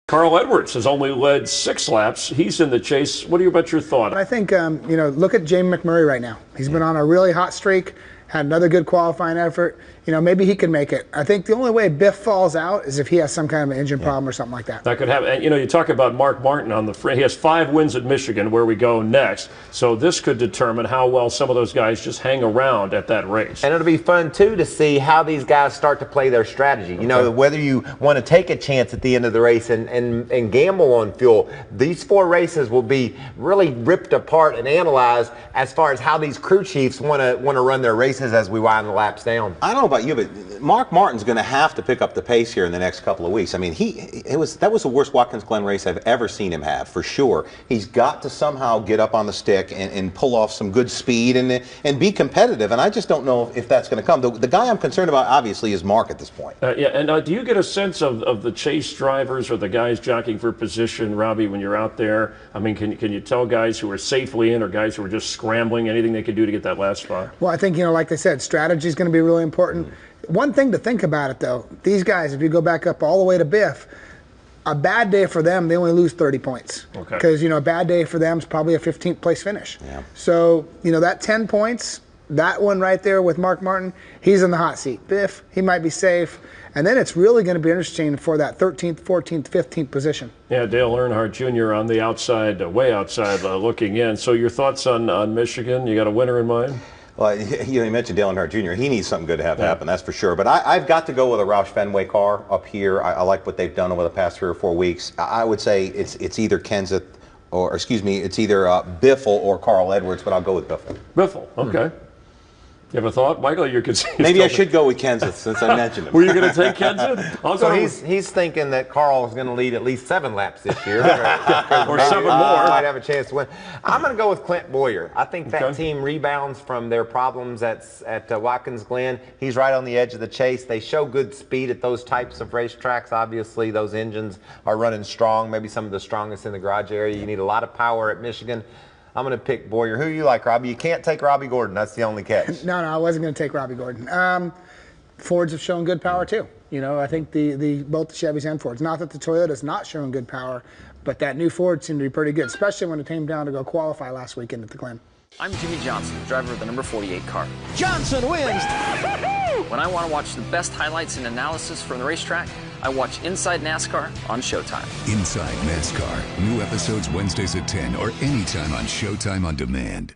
Carl Edwards has only led 6 laps. He's in the chase. What about your thought? I think, look at Jamie McMurray right now. He's been on a really hot streak, had another good qualifying effort. Maybe he can make it. I think the only way Biff falls out is if he has some kind of an engine problem or something like that. That could happen. And, you talk about Mark Martin on the front. He has 5 wins at Michigan, where we go next. So this could determine how well some of those guys just hang around at that race. And it'll be fun, too, to see how these guys start to play their strategy. Whether you want to take a chance at the end of the race and gamble on fuel. These 4 races will be really ripped apart and analyzed as far as how these crew chiefs want to run their races as we wind the laps down. I don't know about you, but Mark Martin's going to have to pick up the pace here in the next couple of weeks. I mean, that was the worst Watkins Glen race I've ever seen him have, for sure. He's got to somehow get up on the stick and pull off some good speed and be competitive, and I just don't know if that's going to come. The guy I'm concerned about, obviously, is Mark at this point. Do you get a sense of the chase drivers or the guys jockeying for position, Robby, when you're out there? I mean, can you tell guys who are safely in or guys who are just scrambling, anything they can do to get that last spot? Well, I think, like they said, strategy is going to be really important. One thing to think about it, though, these guys, if you go back up all the way to Biff, a bad day for them, they only lose 30 points. Okay. Because, a bad day for them is probably a 15th place finish. Yeah. So, that 10 points, that one right there with Mark Martin, he's in the hot seat. Biff, he might be safe. And then it's really going to be interesting for that 13th, 14th, 15th position. Yeah, Dale Earnhardt Jr. on the outside, way outside, looking in. So your thoughts on Michigan? You got a winner in mind? Well, you mentioned Dale Earnhardt Jr. He needs something good to have happen, that's for sure. But I've got to go with a Roush Fenway car up here. I like what they've done over the past 3 or 4 weeks. I would say it's either Kenseth it's either Biffle or Carl Edwards, but I'll go with Biffle. Biffle, okay. You have a thought, Michael? You could maybe I should go with Kenseth since I mentioned him. Were you going to take Kenseth? So he's thinking that Carl is going to lead at least 7 laps this year, or 7 more. Might have a chance to win. I'm going to go with Clint Boyer. I think that team rebounds from their problems at Watkins Glen. He's right on the edge of the chase. They show good speed at those types of racetracks. Obviously, those engines are running strong. Maybe some of the strongest in the garage area. You need a lot of power at Michigan. I'm going to pick Boyer. Who you like, Robby? You can't take Robby Gordon. That's the only catch. No, I wasn't going to take Robby Gordon. Fords have shown good power, too. I think both the Chevys and Fords. Not that the Toyota's not showing good power, but that new Ford seemed to be pretty good, especially when it came down to go qualify last weekend at the Glen. I'm Jimmy Johnson, driver of the number 48 car. Johnson wins! When I want to watch the best highlights and analysis from the racetrack, I watch Inside NASCAR on Showtime. Inside NASCAR. New episodes Wednesdays at 10 or anytime on Showtime On Demand.